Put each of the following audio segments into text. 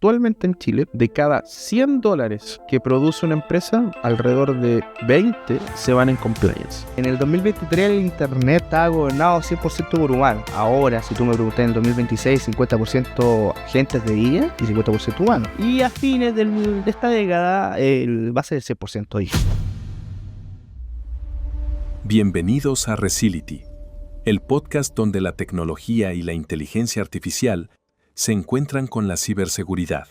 actualmente en Chile, de cada $100 que produce una empresa, alrededor de 20 se van en compliance. En el 2023 el internet estaba gobernado 100% por humanos. Ahora, si tú me preguntas en el 2026, 50% agentes de IA y 50% humanos. Y a fines de esta década va a ser el 100% IA. Bienvenidos a Recility, el podcast donde la tecnología y la inteligencia artificial se encuentran con la ciberseguridad.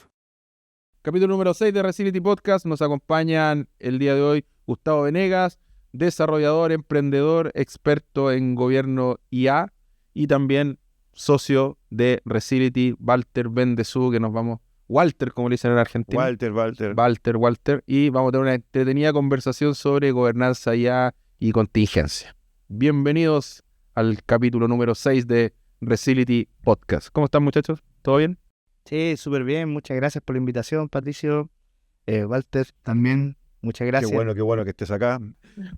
Capítulo número 6 de Recility Podcast. Nos acompañan el día de hoy Gustavo Venegas, desarrollador, emprendedor, experto en gobierno IA y también socio de Recility, Walter Bendezú, que nos vamos... Walter, como le dicen en Argentina. Walter. Y vamos a tener una entretenida conversación sobre gobernanza IA y contingencia. Bienvenidos al capítulo número 6 de Recility Podcast. ¿Cómo están, muchachos? ¿Todo bien? Sí, súper bien. Muchas gracias por la invitación, Patricio. Walter, también, muchas gracias. Qué bueno que estés acá.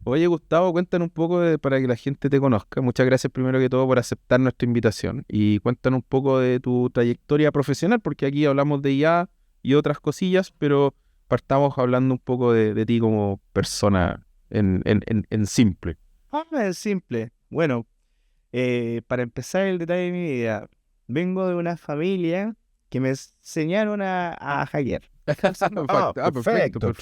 Oye, Gustavo, cuéntanos un poco para que la gente te conozca. Muchas gracias primero que todo por aceptar nuestra invitación. Y cuéntanos un poco de tu trayectoria profesional, porque aquí hablamos de IA y otras cosillas, pero partamos hablando un poco de ti como persona en simple. Es simple. Bueno, para empezar el detalle de mi vida, vengo de una familia que me enseñaron a hackear. Perfecto.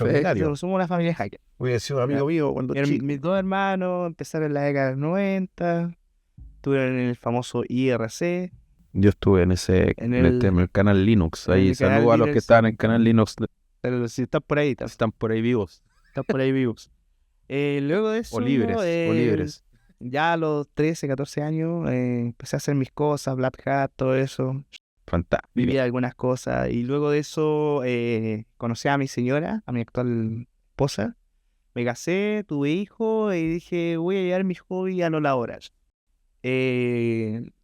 Somos una familia hacker. Hubiera sido un amigo mío cuando chico. Mis dos hermanos empezaron en la década del 90, estuvieron en el famoso IRC. Yo estuve en el canal Linux. Ahí saludo a los que están en canal Linux. Pero si están por ahí, están por ahí vivos. Luego de eso, O libres. Ya a los 13, 14 años, empecé a hacer mis cosas, Black Hat, todo eso. Fantástico. Vivía algunas cosas. Y luego de eso, conocí a mi señora, a mi actual esposa. Me casé, tuve hijos y dije, voy a llevar mis hobbies a lo laboral.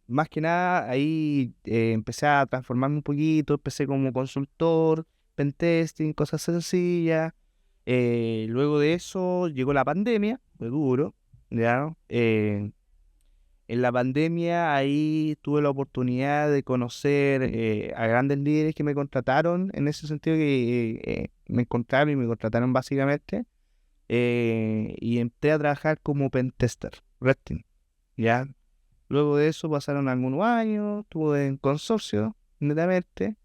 Más que nada, ahí empecé a transformarme un poquito. Empecé como consultor, pentesting, cosas sencillas. Luego de eso llegó la pandemia, fue duro, ¿ya? En la pandemia ahí tuve la oportunidad de conocer a grandes líderes que me contrataron, en ese sentido que me encontraron y me contrataron básicamente, y entré a trabajar como pentester, Red Team, ¿ya? Luego de eso pasaron algunos años, estuve en consorcio, netamente,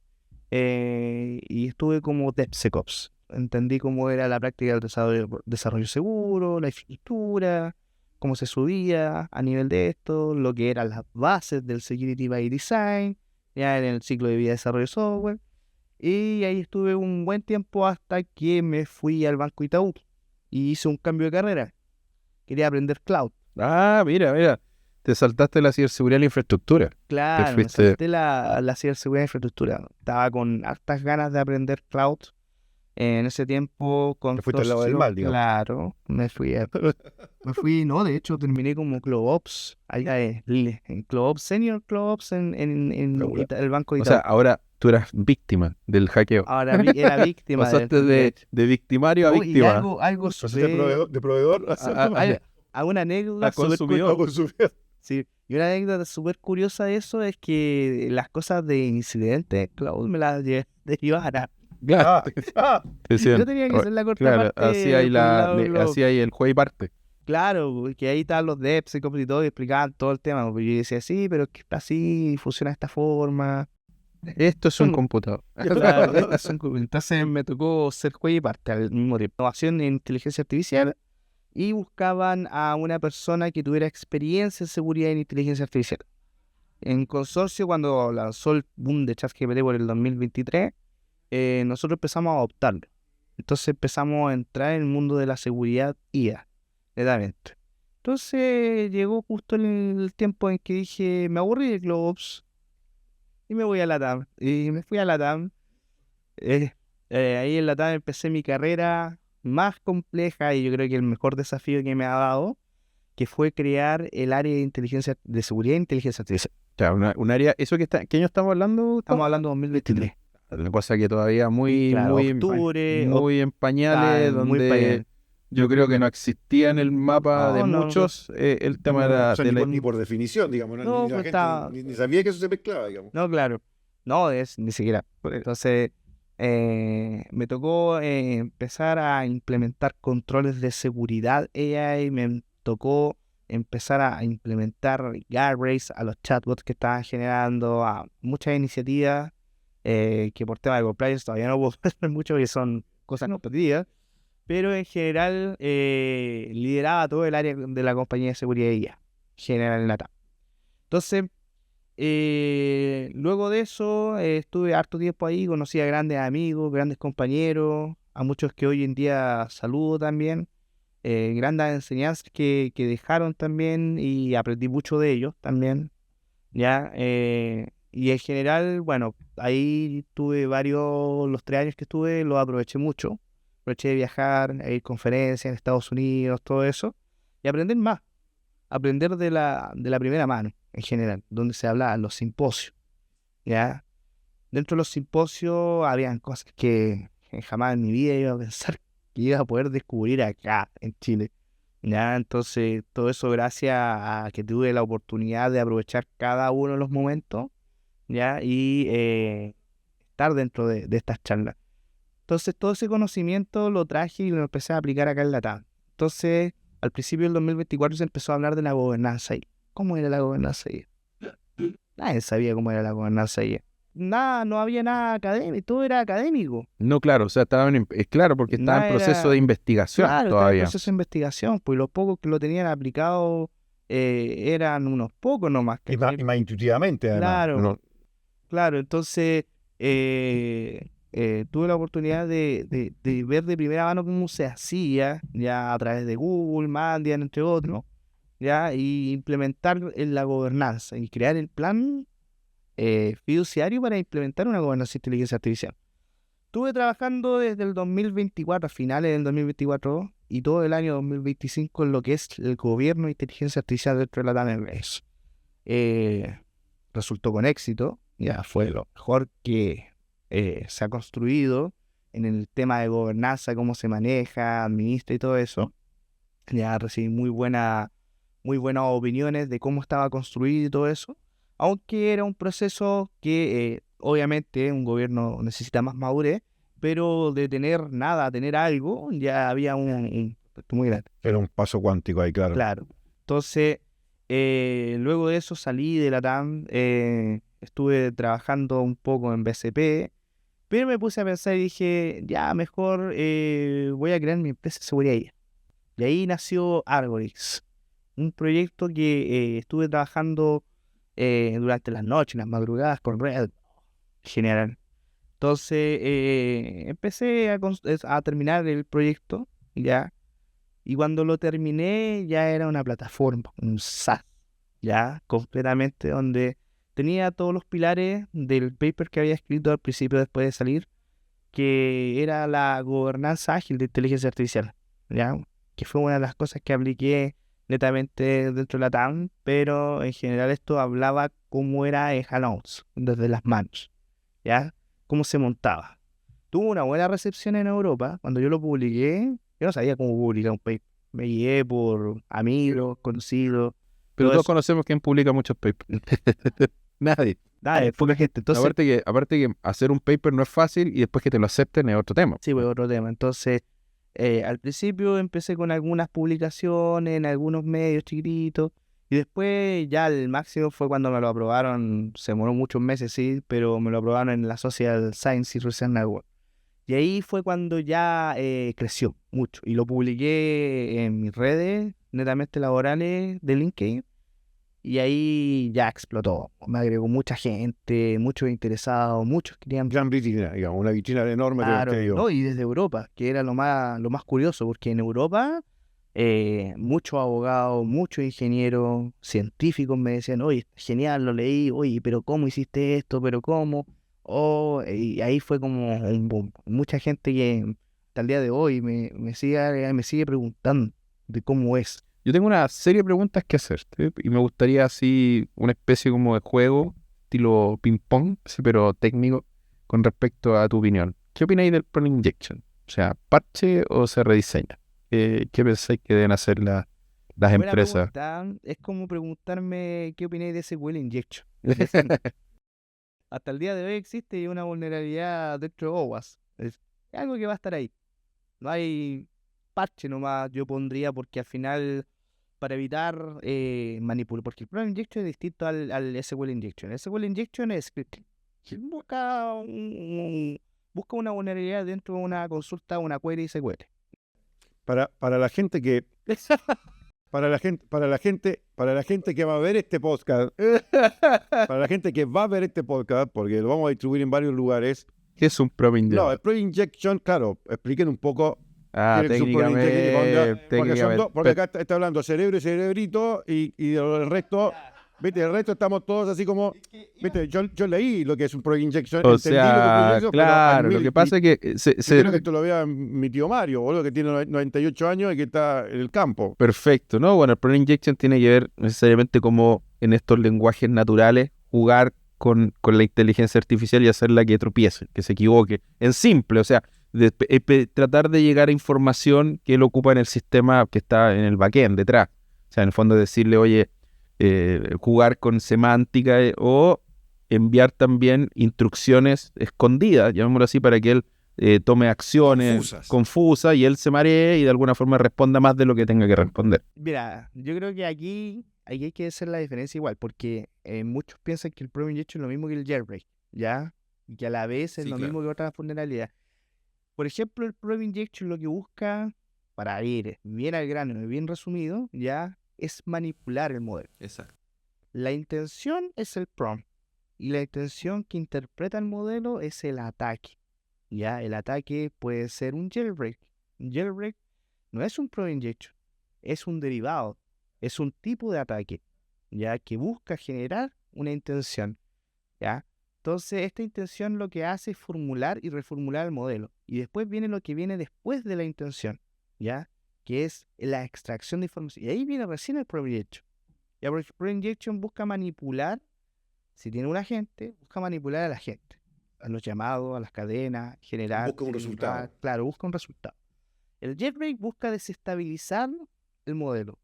y estuve como DevSecOps. Entendí cómo era la práctica del desarrollo seguro, la infraestructura, cómo se subía a nivel de esto, lo que eran las bases del Security by Design, ya en el ciclo de vida de desarrollo de software. Y ahí estuve un buen tiempo hasta que me fui al Banco Itaú y hice un cambio de carrera. Quería aprender cloud. Ah, mira. Te saltaste la ciberseguridad y la infraestructura. Claro, me salté la ciberseguridad y infraestructura. Estaba con hartas ganas de aprender cloud. En ese tiempo con te fuiste al lado del mal, digamos. Claro, me fui, no, de hecho terminé como CloudOps, allá en CloudOps Senior, CloudOps en el Banco Itaú. O sea, ahora tú eras víctima del hackeo. Ahora era víctima. Pasaste de victimario a víctima. Y algo de proveedor a una anécdota consumidor. Sí, y una anécdota súper curiosa de eso es que las cosas de incidentes Cloud me las derivara. Claro. Yo tenía que hacer la corta parte. Así hay el juego y parte. Claro, que ahí estaban los devs y todo y explicaban todo el tema. Porque yo decía, sí, pero es que así funciona de esta forma. Esto es un computador. Claro, entonces me tocó ser juego y parte al mismo tiempo. Innovación en inteligencia artificial y buscaban a una persona que tuviera experiencia en seguridad en inteligencia artificial. En consorcio, cuando lanzó el boom de ChatGPT por el 2023, nosotros empezamos a adoptarlo. Entonces empezamos a entrar en el mundo de la seguridad IA, netamente. Entonces llegó justo el tiempo en que dije, me aburrí de CloudOps y me voy a LATAM. Y me fui a LATAM. Ahí en LATAM empecé mi carrera más compleja y yo creo que el mejor desafío que me ha dado, que fue crear el área de seguridad e inteligencia artificial. O sea, un área, ¿qué año estamos hablando? Estamos hablando de 2023. Una cosa que todavía muy en pañales, claro, donde yo creo que no existía en el mapa de muchos el tema ni por definición, digamos. Ni sabía que eso se mezclaba, digamos. No, claro. No, ni siquiera. Entonces, me tocó empezar a implementar controles de seguridad AI, me tocó empezar a implementar guardrails a los chatbots que estaban generando, a muchas iniciativas que por tema de compliance todavía no puedo hacer mucho, que son cosas no perdidas, pero en general lideraba todo el área de la compañía de seguridad IA, general en LATAM. Entonces, luego de eso estuve harto tiempo ahí, conocí a grandes amigos, grandes compañeros, a muchos que hoy en día saludo también, grandes enseñanzas que dejaron también y aprendí mucho de ellos también, ¿ya? Y en general, bueno, ahí tuve los 3 años que estuve, los aproveché mucho, aproveché de viajar, a ir a conferencias en Estados Unidos, todo eso, y aprender más, aprender de la primera mano en general, donde se hablaba, los simposios, ¿ya? Dentro de los simposios habían cosas que jamás en mi vida iba a pensar que iba a poder descubrir acá en Chile, ¿ya? Entonces, todo eso gracias a que tuve la oportunidad de aprovechar cada uno de los momentos, ¿ya? Y estar dentro de estas charlas. Entonces, todo ese conocimiento lo traje y lo empecé a aplicar acá en LATAM. Entonces, al principio del 2024 se empezó a hablar de la gobernanza ahí. ¿Cómo era la gobernanza ahí? Nadie sabía cómo era la gobernanza ahí. Nada, no había nada académico, todo era académico. No, claro, o sea, es claro porque estaba en Nada proceso era, de investigación claro, estaba en todavía. proceso de investigación, pues los pocos que lo tenían aplicado eran unos pocos nomás. Y más intuitivamente, además. Claro, No, claro, entonces tuve la oportunidad de ver de primera mano cómo se hacía, ya a través de Google, Mandiant, entre otros, ya, y implementar en la gobernanza y crear el plan fiduciario para implementar una gobernanza de inteligencia artificial. Estuve trabajando desde el 2024, a finales del 2024, y todo el año 2025 en lo que es el gobierno de inteligencia artificial dentro de la LATAM. Resultó con éxito, ya fue lo mejor que se ha construido en el tema de gobernanza, cómo se maneja, administra y todo eso. Ya recibí muy buenas opiniones de cómo estaba construido y todo eso, aunque era un proceso que obviamente un gobierno necesita más madurez, pero de tener nada a tener algo, ya había un efecto muy grande. era un paso cuántico ahí, claro. Claro. Entonces, luego de eso salí de la TAM, estuve trabajando un poco en BCP, pero me puse a pensar y dije, ya mejor voy a crear mi empresa de seguridad IA. Y ahí nació Argorix, un proyecto que estuve trabajando durante las noches, las madrugadas con Red en general. Entonces empecé a terminar el proyecto, ya. Y cuando lo terminé ya era una plataforma, un SaaS, ya completamente, donde tenía todos los pilares del paper que había escrito al principio después de salir, que era la gobernanza ágil de inteligencia artificial, ya, que fue una de las cosas que apliqué netamente dentro de la TAM, pero en general esto hablaba cómo era en hands desde las manos, ya, cómo se montaba. Tuvo una buena recepción en Europa. Cuando yo lo publiqué, yo no sabía cómo publicar un paper. Me guié por amigos, conocidos. Pero todo todos eso. conocemos quién publica muchos papers. Nadie. Nada, poca gente. Entonces, Aparte que hacer un paper no es fácil y después que te lo acepten es otro tema. sí, pues otro tema. Entonces, al principio empecé con algunas publicaciones en algunos medios chiquititos. Y después ya el máximo fue cuando me lo aprobaron. Se demoró muchos meses, sí, pero me lo aprobaron en la Social Science y Research Network. Y ahí fue cuando ya creció mucho. Y lo publiqué en mis redes, netamente laborales de LinkedIn. Y ahí ya explotó. Me agregó mucha gente, muchos interesados, muchos querían... Gran vitrina, digamos, una vitrina enorme. Claro, te digo. no, y desde Europa, que era lo más curioso, porque en Europa muchos abogados, muchos ingenieros, científicos me decían, oye, genial, lo leí, oye, pero ¿cómo hiciste esto? ¿Pero cómo? Y ahí fue como un boom. Mucha gente que hasta el día de hoy me sigue preguntando de cómo es. Yo tengo una serie de preguntas que hacerte y me gustaría así una especie como de juego, estilo ping-pong, sí, pero técnico, con respecto a tu opinión. ¿Qué opináis del Prone Injection? O sea, ¿parche o se rediseña? ¿Qué pensáis que deben hacer las Buena empresas? pregunta. Es como preguntarme qué opináis de ese Well Injection. hasta el día de hoy existe una vulnerabilidad dentro de OWASP. Es algo que va a estar ahí. No hay parche nomás, yo pondría, porque al final, para evitar manipular, porque el Probe Injection es distinto al SQL Injection. El SQL Injection es scripting. Busca una vulnerabilidad dentro de una consulta, una query SQL. Para la gente que para la gente que va a ver este podcast, para la gente que va a ver este podcast, porque lo vamos a distribuir en varios lugares. ¿Qué es un Probe Injection? No, el Probe Injection, claro, expliquen un poco. Técnicamente, Porque acá está hablando cerebro y cerebrito y el resto, ¿viste? El resto estamos todos así como, ¿viste? Yo leí lo que es un Probe Injection. O sea, claro, lo que pasa es que creo que esto lo vea mi tío Mario, boludo, que tiene 98 años y que está en el campo. Perfecto, ¿no? Bueno, el Probe Injection tiene que ver necesariamente como en estos lenguajes naturales jugar con la inteligencia artificial y hacerla que tropiece, que se equivoque. En simple, o sea, tratar de llegar a información que él ocupa en el sistema que está en el backend, detrás. O sea, en el fondo decirle, oye, jugar con semántica o enviar también instrucciones escondidas, llamémoslo así, para que él tome acciones confusas y él se maree y de alguna forma responda más de lo que tenga que responder. Mira, yo creo que aquí hay que hacer la diferencia igual, porque muchos piensan que el Probe Injection es lo mismo que el jailbreak, ¿ya? Y que a la vez es lo mismo que otra vulnerabilidad. Por ejemplo, el Probe Injection lo que busca, para ir bien al grano y bien resumido, ya, es manipular el modelo. Exacto. La intención es el prompt, y la intención que interpreta el modelo es el ataque. Ya, el ataque puede ser un jailbreak. Un jailbreak no es un Probe Injection, es un derivado, es un tipo de ataque, ya, que busca generar una intención, ya. Entonces, esta intención lo que hace es formular y reformular el modelo. Y después viene lo que viene después de la intención, ¿ya? Que es la extracción de información. Y ahí viene recién el Probe Injection. Ya, porque el Probe Injection busca manipular, si tiene un agente, busca manipular a la gente, a los llamados, a las cadenas, generar. Busca un resultado. Claro, busca un resultado. El jailbreak busca desestabilizar el modelo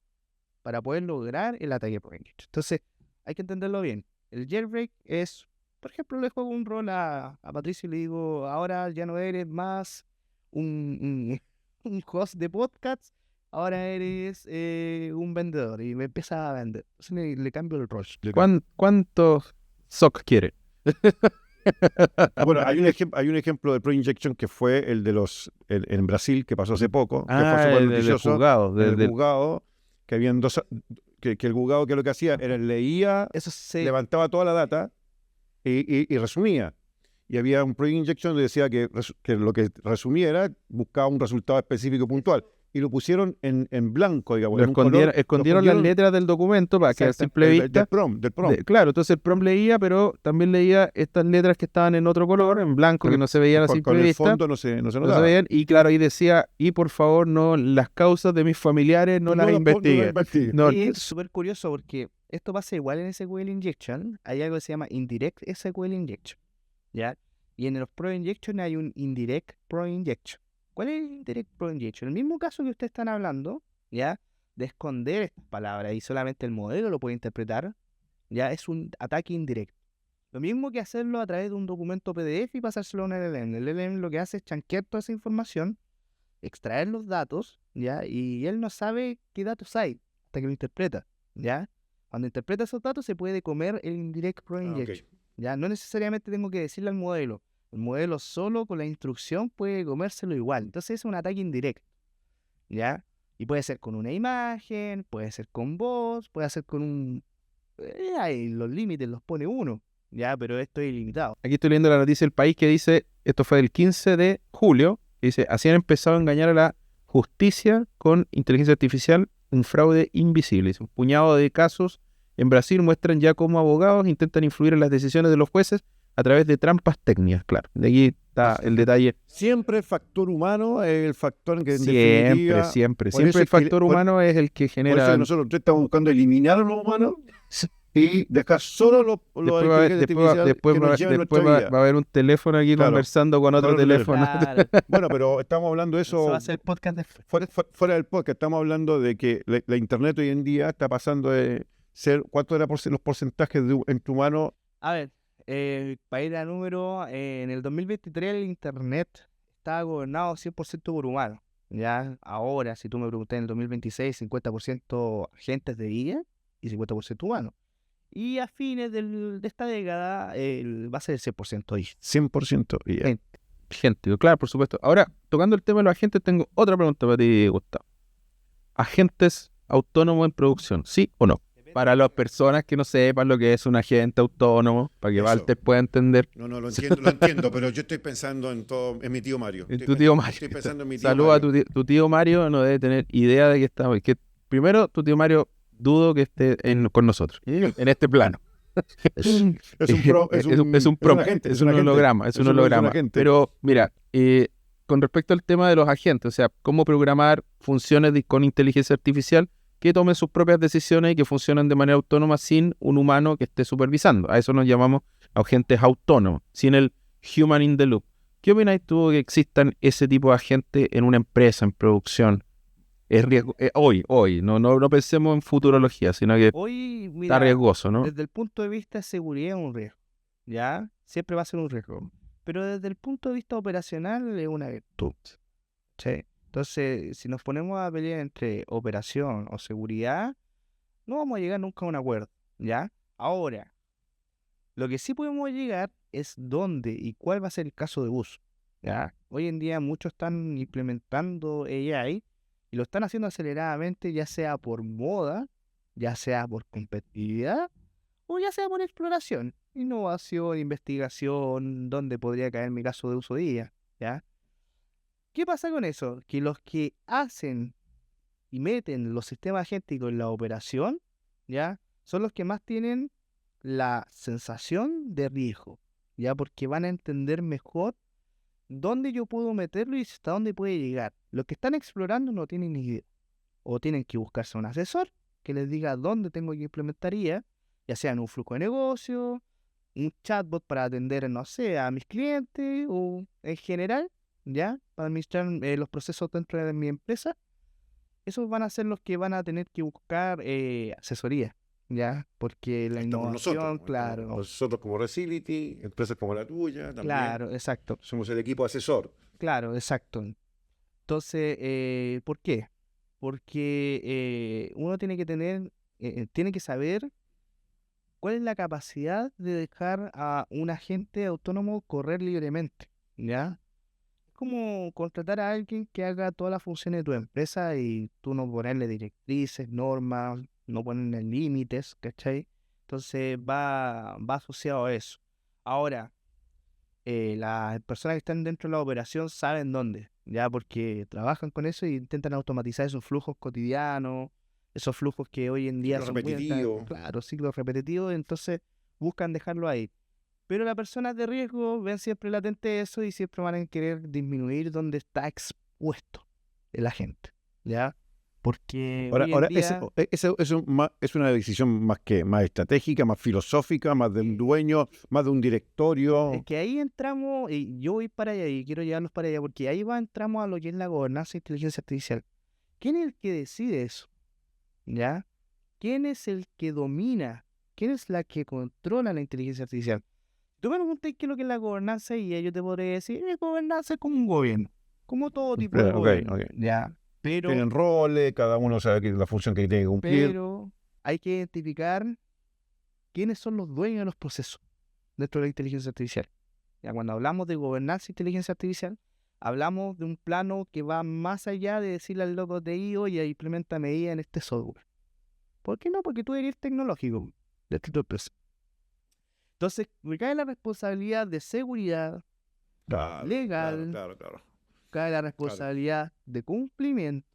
para poder lograr el ataque Probe Injection. Entonces, hay que entenderlo bien. El jailbreak es... Por ejemplo, le juego un rol a Patricio y le digo, ahora ya no eres más un host de podcast, ahora eres un vendedor y me empieza a vender. Entonces le cambio el rol. ¿Cuántos SOC quiere? Bueno, hay un ejemplo de Probe Injection que fue el de en Brasil, que pasó hace poco, que fue súper noticioso. Del juzgado, que habían que el juzgado que lo que hacía era leía, levantaba toda la data y resumía. Y había un Probe Injection que decía que lo que resumía era buscaba un resultado específico puntual. Y lo pusieron en blanco, digamos. Escondieron las letras del documento para que a simple vista... Del prompt. Claro, entonces el prompt leía, pero también leía estas letras que estaban en otro color, en blanco, que no se veían a simple vista. Con el fondo no se notaba. No se veían, y claro, ahí decía, y por favor, no, las causas de mis familiares no las investiguen. Y es súper curioso porque esto pasa igual en SQL Injection. Hay algo que se llama Indirect SQL Injection, ¿ya? Y en los Probe Injection hay un Indirect Probe Injection. ¿Cuál es el Indirect Probe Injection? El mismo caso que ustedes están hablando, ¿ya? De esconder estas palabras y solamente el modelo lo puede interpretar, ya es un ataque indirecto. Lo mismo que hacerlo a través de un documento PDF y pasárselo a un LLM. El LLM lo que hace es chanquear toda esa información, extraer los datos, ¿ya? Y él no sabe qué datos hay hasta que lo interpreta, ¿ya? Cuando interpreta esos datos se puede comer el Indirect Probe Injection, ¿ya? No necesariamente tengo que decirle al modelo. El modelo solo con la instrucción puede comérselo igual. Entonces es un ataque indirecto, ¿ya? Y puede ser con una imagen, puede ser con voz, puede ser con un... ahí los límites los pone uno, ¿ya? Pero esto es ilimitado. Aquí estoy leyendo la noticia del País que dice, esto fue el 15 de julio, que dice, así han empezado a engañar a la justicia con inteligencia artificial, un fraude invisible. Dice, un puñado de casos en Brasil muestran ya cómo abogados intentan influir en las decisiones de los jueces a través de trampas técnicas, claro. De aquí está el detalle. Siempre el factor humano es el factor que en definitiva... Siempre el factor humano es el que genera... Por eso nosotros estamos buscando eliminar a los humanos y dejar solo los después va a haber un teléfono aquí conversando con otro teléfono. Claro. Bueno, pero estamos hablando de eso... Eso va a ser el podcast de... Fuera del podcast, estamos hablando de que la internet hoy en día está pasando de ser... ¿Cuánto eran los porcentajes entre humanos? A ver... para ir a número, en el 2023 el Internet estaba gobernado 100% por humanos. Ya, ahora, si tú me preguntas en el 2026, 50% agentes de IA y 50% humanos. Y a fines de esta década va a ser el 100% IA. 100% IA. Gente, claro, por supuesto. Ahora, tocando el tema de los agentes, tengo otra pregunta para ti, Gustavo. ¿Agentes autónomos en producción, sí o no? Para las personas que no sepan lo que es un agente autónomo, para que Eso. Walter pueda entender. No, lo entiendo, pero yo estoy pensando en mi tío Mario. En tu tío Mario. Estoy pensando en mi tío Saluda Mario. a tu tío Mario, no debe tener idea de que está. Que primero, tu tío Mario dudo que esté con nosotros, en este plano. Es un agente, es un holograma. Pero mira, con respecto al tema de los agentes, o sea, cómo programar funciones con inteligencia artificial que tomen sus propias decisiones y que funcionen de manera autónoma sin un humano que esté supervisando. A eso nos llamamos agentes autónomos, sin el human in the loop. ¿Qué opinas tú que existan ese tipo de agentes en una empresa, en producción? Es riesgo, hoy, no pensemos en futurología, sino que Hoy, mira, está riesgoso, ¿no? desde el punto de vista de seguridad es un riesgo, ¿ya? Siempre va a ser un riesgo. Pero desde el punto de vista operacional es una virtud, ¿sí? Entonces, si nos ponemos a pelear entre operación o seguridad, no vamos a llegar nunca a un acuerdo, ¿ya? Ahora, lo que sí podemos llegar es dónde y cuál va a ser el caso de uso, ¿ya? Hoy en día muchos están implementando AI y lo están haciendo aceleradamente, ya sea por moda, ya sea por competitividad o ya sea por exploración, innovación, investigación, dónde podría caer mi caso de uso de IA, ¿ya? ¿Qué pasa con eso? Que los que hacen y meten los sistemas agénticos en la operación, ¿ya? Son los que más tienen la sensación de riesgo, ¿ya? Porque van a entender mejor dónde yo puedo meterlo y hasta dónde puede llegar. Los que están explorando no tienen ni idea. O tienen que buscarse un asesor que les diga dónde tengo que implementar IA, ya sea en un flujo de negocio, un chatbot para atender, no sé, a mis clientes o en general, ¿ya? Para administrar los procesos dentro de mi empresa. Esos van a ser los que van a tener que buscar asesoría, ¿ya? Porque la Estamos innovación, nosotros. claro. Nosotros como Recility, empresas como la tuya también. Claro, exacto. Somos el equipo asesor. Claro, exacto. Entonces, ¿por qué? Porque uno tiene que tiene que saber cuál es la capacidad de dejar a un agente autónomo correr libremente, ¿ya? Es como contratar a alguien que haga todas las funciones de tu empresa y tú no ponerle directrices, normas, no ponerle límites, ¿cachai? Entonces va asociado a eso. Ahora, las personas que están dentro de la operación saben dónde, ya porque trabajan con eso y intentan automatizar esos flujos cotidianos, esos flujos que hoy en día Ciclo son muy repetitivo. claro, ciclos repetitivos, entonces buscan dejarlo ahí. Pero las personas de riesgo ven siempre latente eso y siempre van a querer disminuir donde está expuesto la gente, ¿ya? Porque hoy en día... es una decisión más estratégica, más filosófica, más del dueño, más de un directorio. Es que ahí entramos, y yo voy para allá y quiero llevarlos para allá, porque ahí entramos a lo que es la gobernanza de inteligencia artificial. ¿Quién es el que decide eso? ¿Ya? ¿Quién es el que domina? ¿Quién es la que controla la inteligencia artificial? Tú me preguntas qué es lo que es la gobernanza y yo te podré decir, gobernanza es como un gobierno, como todo tipo de gobierno, ¿ya? Pero, Tienen roles, cada uno sabe la función que tiene que cumplir. pero hay que identificar quiénes son los dueños de los procesos dentro de la inteligencia artificial. Ya, cuando hablamos de gobernanza e inteligencia artificial, hablamos de un plano que va más allá de decirle al loco de IO y implementa medidas en este software. ¿Por qué no? Porque tú eres tecnológico de tu empresa. Entonces, recae la responsabilidad de seguridad legal, Claro. cae la responsabilidad de cumplimiento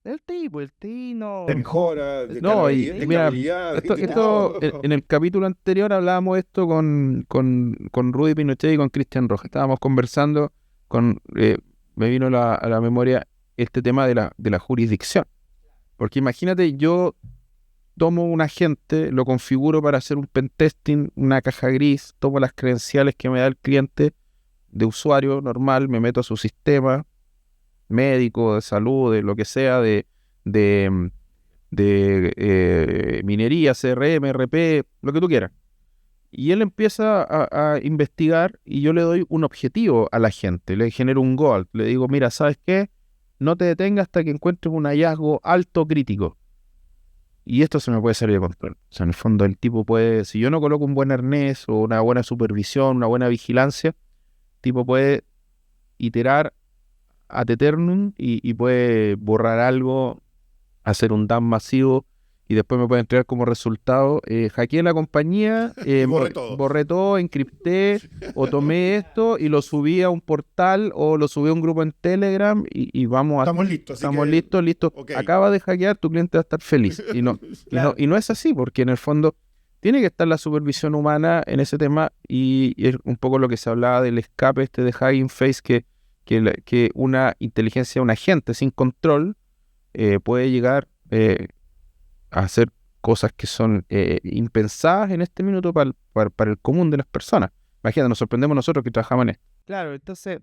del TI, pues el TI no... De mejora, de No, y mira, escalabilidad, esto en el capítulo anterior hablábamos esto con Rudy Pinochet y con Cristian Rojas. Estábamos conversando me vino a la memoria este tema de la jurisdicción. Porque imagínate, yo tomo un agente, lo configuro para hacer un pentesting, una caja gris, tomo las credenciales que me da el cliente de usuario normal, me meto a su sistema médico, de salud, de lo que sea, de minería, CRM, RP, lo que tú quieras. Y él empieza a investigar y yo le doy un objetivo a la gente, le genero un goal, le digo, mira, ¿sabes qué? No te detengas hasta que encuentres un hallazgo alto crítico. Y esto se me puede salir de control. O sea, en el fondo el tipo puede, si yo no coloco un buen arnés o una buena supervisión, una buena vigilancia, el tipo puede iterar ad eternum y puede borrar algo, hacer un dump masivo y después me puede entregar como resultado, hackeé la compañía, borré todo, encripté o tomé esto y lo subí a un portal o lo subí a un grupo en Telegram y vamos a... Estamos listos. Estamos listos. Okay. Acaba de hackear, tu cliente va a estar feliz. Y no, Claro. y no es así, porque en el fondo tiene que estar la supervisión humana en ese tema y es un poco lo que se hablaba del escape de Hugging Face, que una inteligencia, un agente sin control puede llegar a hacer cosas que son impensadas en este minuto para el común de las personas. Imagínate, nos sorprendemos nosotros que trabajamos en esto. Claro, entonces,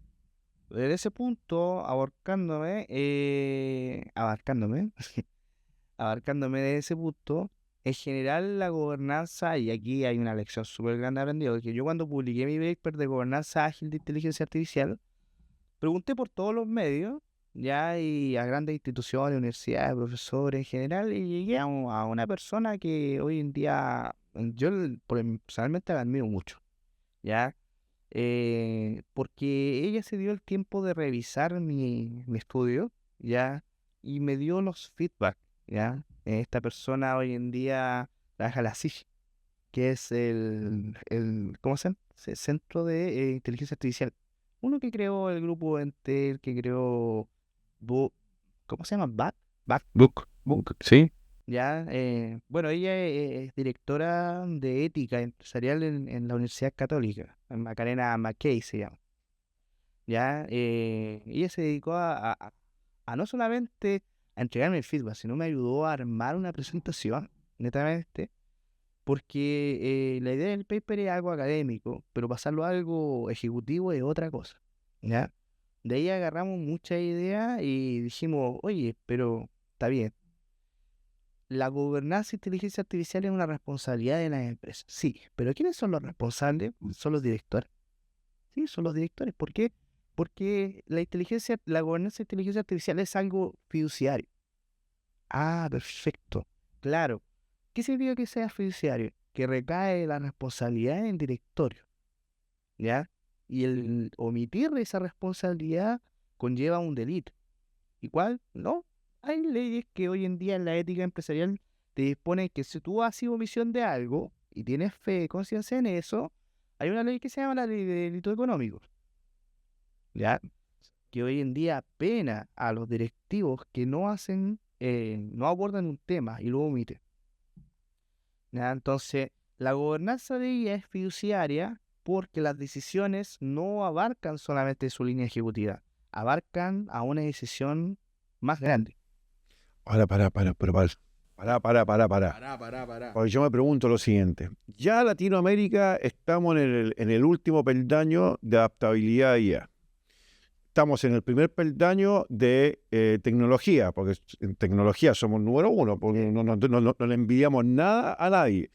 desde ese punto, abarcándome de ese punto, en general la gobernanza, y aquí hay una lección súper grande aprendida, que yo cuando publiqué mi paper de gobernanza ágil de inteligencia artificial, pregunté por todos los medios, ya, y a grandes instituciones, universidades, profesores en general, y llegué a una persona que hoy en día yo personalmente la admiro mucho, ya, porque ella se dio el tiempo de revisar mi estudio, ya, y me dio los feedback, ya. Esta persona hoy en día trabaja en la CIG, que es ¿cómo se llama? Centro de Inteligencia Artificial. Uno que creó el grupo Entel, que creó, ¿cómo se llama? Book, ¿sí? Ya, bueno, ella es directora de ética empresarial en la Universidad Católica, en Macarena Mackay se llama. Ya, ella se dedicó a no solamente a entregarme el feedback, sino me ayudó a armar una presentación, netamente, porque la idea del paper es algo académico, pero pasarlo a algo ejecutivo es otra cosa, ¿ya? De ahí agarramos muchas ideas y dijimos, oye, pero está bien, la gobernanza de inteligencia artificial es una responsabilidad de las empresas, sí, pero ¿quiénes son los responsables? Son los directores. Sí, son los directores. ¿Por qué? Porque la gobernanza de inteligencia artificial es algo fiduciario. Ah, perfecto. Claro. ¿Qué significa que sea fiduciario? Que recae la responsabilidad en el directorio, ¿ya? Y el omitir esa responsabilidad conlleva un delito. ¿Y cuál? No. Hay leyes que hoy en día en la ética empresarial te disponen que si tú haces omisión de algo y tienes fe, conciencia en eso, hay una ley que se llama la ley de delito económico, ¿ya? Que hoy en día pena a los directivos que no abordan un tema y lo omiten, ¿ya? Entonces, la gobernanza de ella es fiduciaria porque las decisiones no abarcan solamente su línea ejecutiva, abarcan a una decisión más grande. Ahora, para. Porque yo me pregunto lo siguiente. Ya Latinoamérica estamos en el último peldaño de adaptabilidad a IA. Estamos en el primer peldaño de tecnología, porque en tecnología somos número uno, porque no le envidiamos nada a nadie.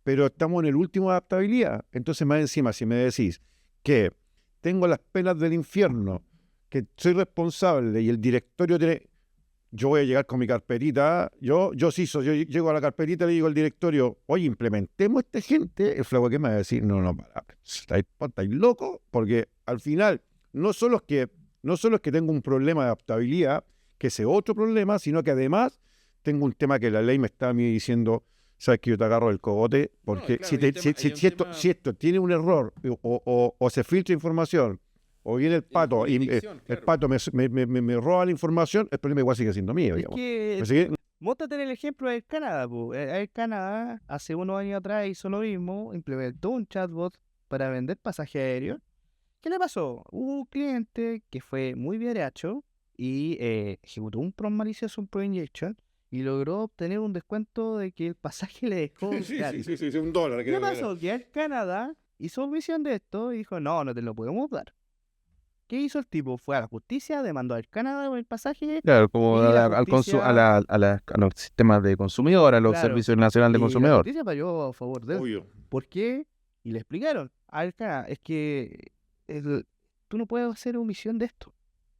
Pero estamos en el último de adaptabilidad. Entonces, más encima, si me decís que tengo las penas del infierno, que soy responsable y el directorio tiene... Yo voy a llegar con mi carpetita, yo llego a la carpetita y le digo al directorio, oye, implementemos esta gente, el flaco que me va a decir, no, estáis locos, porque al final no solo es que tengo un problema de adaptabilidad, que ese otro problema, sino que además tengo un tema que la ley me está a mí diciendo, sabes que yo te agarro el cogote, porque si esto tiene un error o se filtra información, o viene el pato y el pato me roba la información, el problema igual sigue siendo mío, digamos. Móntate en el ejemplo del Canadá. El Canadá hace unos años atrás hizo lo mismo, implementó un chatbot para vender pasajes aéreos. ¿Qué le pasó? Hubo un cliente que fue muy bien hecho y ejecutó un prompt malicioso, un prompt injection, y logró obtener un descuento de que el pasaje le dejó sí, $1. ¿Qué pasó? Que el Canadá hizo omisión de esto y dijo, no te lo podemos dar. ¿Qué hizo el tipo? Fue a la justicia, demandó al Canadá por el pasaje. Claro, como a los sistemas de consumidor, a los servicios nacionales de consumidor. La justicia falló a favor de él. Obvio. ¿Por qué? Y le explicaron, acá, es que tú no puedes hacer omisión de esto,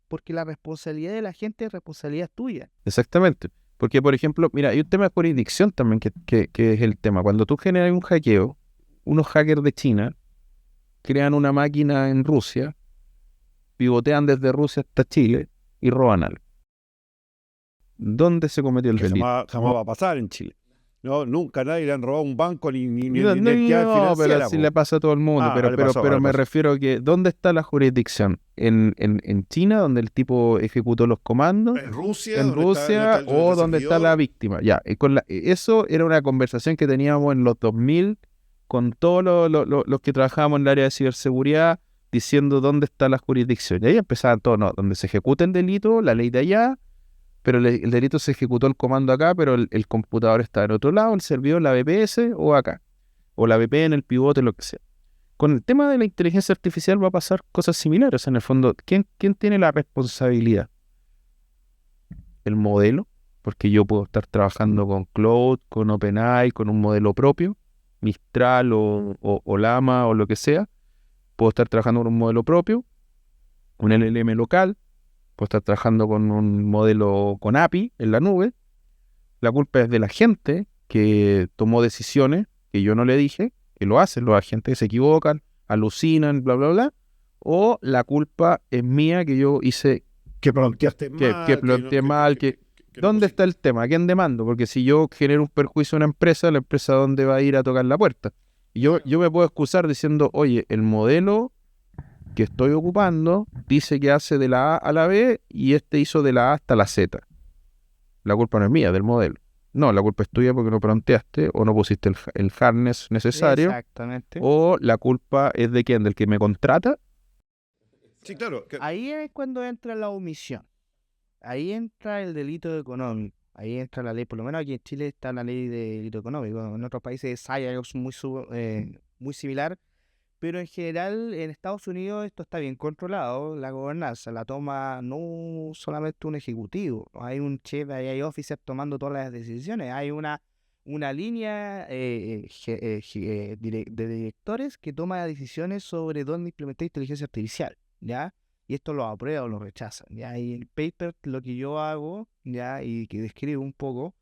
porque la responsabilidad de la gente es responsabilidad tuya. Exactamente. Porque, por ejemplo, mira, hay un tema de jurisdicción también que es el tema. Cuando tú generas un hackeo, unos hackers de China crean una máquina en Rusia, pivotean desde Rusia hasta Chile y roban algo. ¿Dónde se cometió el Que delito? jamás va a pasar en Chile. No, nunca nadie le han robado un banco ni No, entidad pero financiera. sí le pasa a todo el mundo. Le pasó, Pero le me pasó. refiero a que, ¿dónde está la jurisdicción? ¿En China, donde el tipo ejecutó los comandos? En Rusia, ¿En Rusia o donde está la víctima? Ya, eso era una conversación que teníamos en los 2000 con todos los que trabajábamos en el área de ciberseguridad, diciendo dónde está la jurisdicción. Y ahí empezaban todos, no, donde se ejecuta el delito, la ley de allá, pero el delito se ejecutó el comando acá, pero el computador está en otro lado, el servidor, la VPS o acá, o la VPN, el pivote, lo que sea. Con el tema de la inteligencia artificial va a pasar cosas similares. En el fondo, ¿quién tiene la responsabilidad? El modelo, porque yo puedo estar trabajando con Cloud, con OpenAI, con un modelo propio, Mistral o Llama o lo que sea. Puedo estar trabajando con un modelo propio, un LLM local, puedo estar trabajando con un modelo con API en la nube. La culpa es de la gente que tomó decisiones que yo no le dije, que lo hacen los agentes que se equivocan, alucinan, bla, bla, bla. O la culpa es mía que yo hice, Que planteaste mal. que planteé mal, ¿dónde está el tema? ¿A quién demando? Porque si yo genero un perjuicio a una empresa, ¿la empresa dónde va a ir a tocar la puerta? Y yo me puedo excusar diciendo, oye, el modelo que estoy ocupando dice que hace de la A a la B y este hizo de la A hasta la Z. La culpa no es mía, del modelo. No, la culpa es tuya porque no planteaste o no pusiste el harness necesario. Exactamente. O la culpa es de quién, del que me contrata. Sí, claro. Ahí es cuando entra la omisión. Ahí entra el delito económico. Ahí entra la ley. Por lo menos aquí en Chile está la ley de delito económico. En otros países hay algo muy similar. Pero en general en Estados Unidos esto está bien controlado. La gobernanza la toma no solamente un ejecutivo. Hay un chef, hay officers tomando todas las decisiones. Hay una línea de directores que toma decisiones sobre dónde implementar inteligencia artificial, ¿ya? Y esto lo aprueba o lo rechaza, ¿ya? Y el paper, lo que yo hago, ¿ya? Y que describo un poco,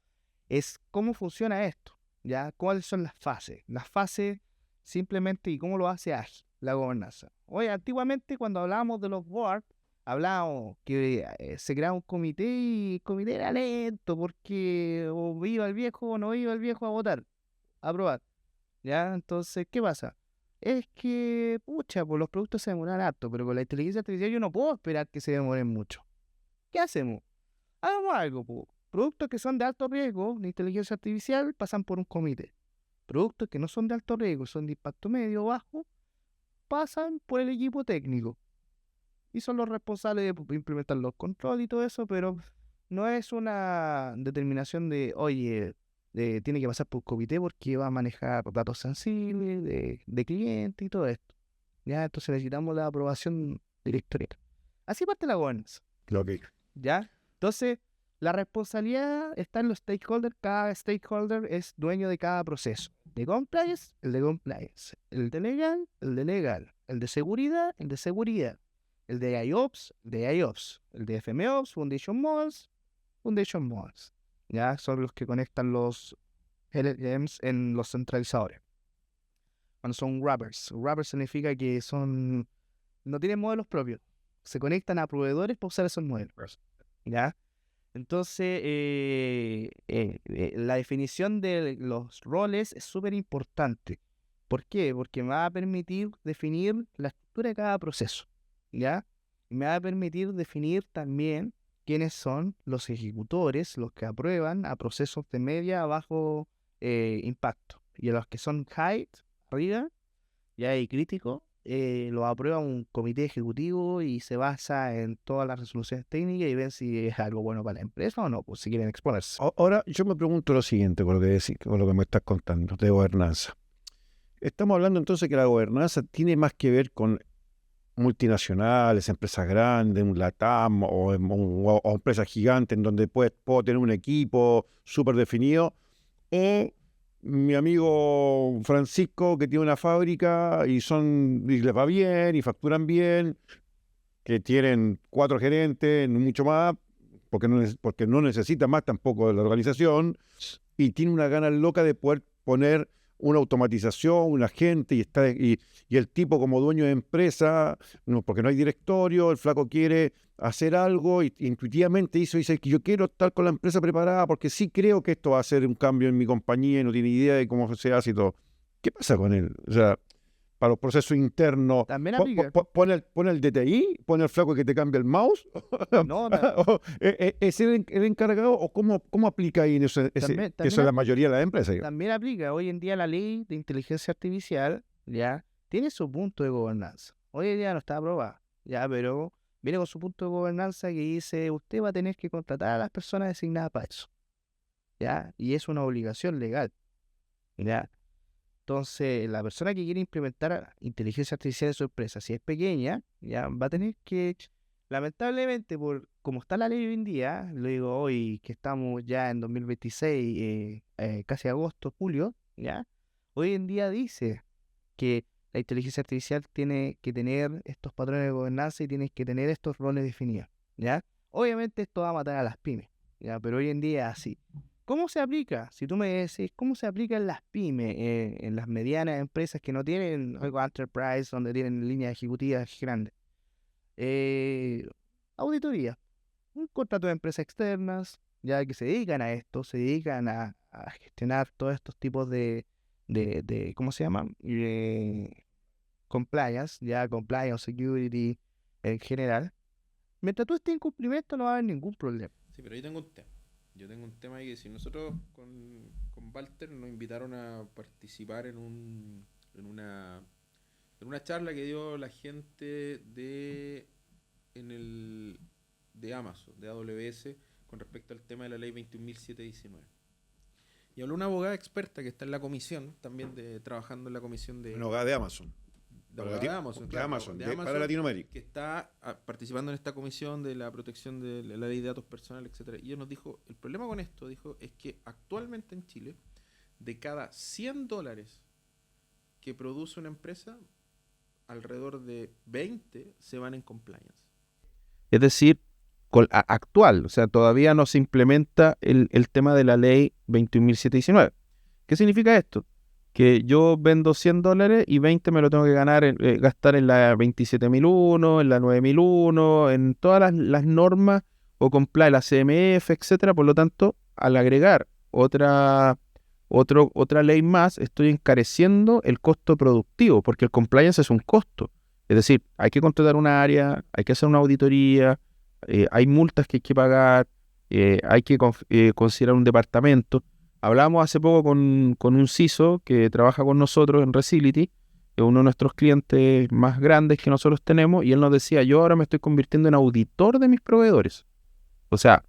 es cómo funciona esto, ¿ya? ¿Cuáles son las fases? Las fases simplemente y cómo lo hace ágil la gobernanza. Oye, antiguamente cuando hablábamos de los boards, hablábamos que se creaba un comité y el comité era lento porque o iba el viejo o no iba el viejo a votar, a aprobar, ¿ya? Entonces, ¿qué pasa? Es que, pucha, pues los productos se demoran harto, pero con la inteligencia artificial yo no puedo esperar que se demoren mucho. ¿Qué hacemos? Hagamos algo, pues. Productos que son de alto riesgo de inteligencia artificial pasan por un comité. Productos que no son de alto riesgo, son de impacto medio o bajo, pasan por el equipo técnico. Y son los responsables de implementar los controles y todo eso, pero no es una determinación de, oye, tiene que pasar por comité porque va a manejar datos sensibles de cliente y todo esto. Ya, entonces necesitamos la aprobación directorial. Así parte la gobernanza. ¿Ya? Entonces, la responsabilidad está en los stakeholders. Cada stakeholder es dueño de cada proceso. De compliance, el de compliance. El de legal, el de legal. El de seguridad, el de seguridad. El de IOPS, de IOPS. El de FMOps, Foundation Models. Ya, son los que conectan los LLMs en los centralizadores. Cuando son wrappers. Wrappers significa que no tienen modelos propios. Se conectan a proveedores para usar esos modelos. ¿Ya? Entonces, la definición de los roles es súper importante. ¿Por qué? Porque me va a permitir definir la estructura de cada proceso, ¿ya? Y me va a permitir definir también quiénes son los ejecutores, los que aprueban a procesos de media a bajo impacto. Y a los que son high, arriba, ya y crítico, lo aprueba un comité ejecutivo y se basa en todas las resoluciones técnicas y ven si es algo bueno para la empresa o no, pues si quieren exponerse. Ahora, yo me pregunto lo siguiente con lo que me estás contando de gobernanza. Estamos hablando entonces que la gobernanza tiene más que ver con multinacionales, empresas grandes, un LATAM o empresas gigantes en donde puedo tener un equipo súper definido, o mi amigo Francisco, que tiene una fábrica y les va bien y facturan bien, que tienen 4 gerentes, no mucho más, porque no necesita más tampoco de la organización, y tiene una gana loca de poder poner una automatización, un agente, y el tipo como dueño de empresa, porque no hay directorio, el flaco quiere hacer algo y intuitivamente dice que yo quiero estar con la empresa preparada porque sí creo que esto va a hacer un cambio en mi compañía y no tiene idea de cómo se hace y todo. ¿Qué pasa con él? O sea, para los procesos internos, También aplica. pone el DTI, pone el flaco que te cambia el mouse. No, ¿Es el encargado o cómo aplica ahí en eso? Eso es la mayoría de las empresas. También aplica. Hoy en día la ley de inteligencia artificial ya tiene su punto de gobernanza. Hoy en día no está aprobada, ya, pero viene con su punto de gobernanza que dice, usted va a tener que contratar a las personas designadas para eso, ya, y es una obligación legal, ya. Entonces, la persona que quiere implementar inteligencia artificial en su empresa, si es pequeña, ya va a tener que, lamentablemente, por como está la ley hoy en día, lo digo hoy que estamos ya en 2026, casi agosto, julio, ya, hoy en día dice que la inteligencia artificial tiene que tener estos patrones de gobernanza y tiene que tener estos roles definidos, ¿ya? Obviamente esto va a matar a las pymes, ¿ya? Pero hoy en día es así. ¿Cómo se aplica? Si tú me decís, ¿cómo se aplica en las pymes, en las medianas empresas que no tienen algo enterprise, donde tienen líneas ejecutivas grandes? Auditoría. Un contrato de empresas externas, ya que se dedican a esto, se dedican a gestionar todos estos tipos de ¿cómo se llama? Compliance, ya compliance, security en general. Mientras tú estés en cumplimiento no va a haber ningún problema. Sí, pero yo tengo un tema. Yo tengo un tema ahí que si nosotros con Walter nos invitaron a participar en una charla que dio la gente de Amazon, de AWS, con respecto al tema de la ley 21.719. Y habló una abogada experta que está en la comisión, también trabajando en la comisión de... Una abogada de Amazon. De Amazon, claro, para Latinoamérica. Que está participando en esta comisión de la protección de la ley de datos personales, etcétera. Y ella nos dijo, el problema con esto, dijo, es que actualmente en Chile, de cada $100 que produce una empresa, alrededor de 20 se van en compliance. Es decir, actual, o sea, todavía no se implementa el tema de la ley 21.719. ¿Qué significa esto? Que yo vendo $100 y 20 me lo tengo que gastar en la 27.001, en la 9.001, en todas las normas o compliance, la CMF, etcétera. Por lo tanto, al agregar otra ley más, estoy encareciendo el costo productivo, porque el compliance es un costo. Es decir, hay que contratar una área, hay que hacer una auditoría, hay multas que hay que pagar, hay que considerar un departamento. Hablábamos hace poco con un CISO que trabaja con nosotros en Recility, es uno de nuestros clientes más grandes que nosotros tenemos, y él nos decía, yo ahora me estoy convirtiendo en auditor de mis proveedores. O sea,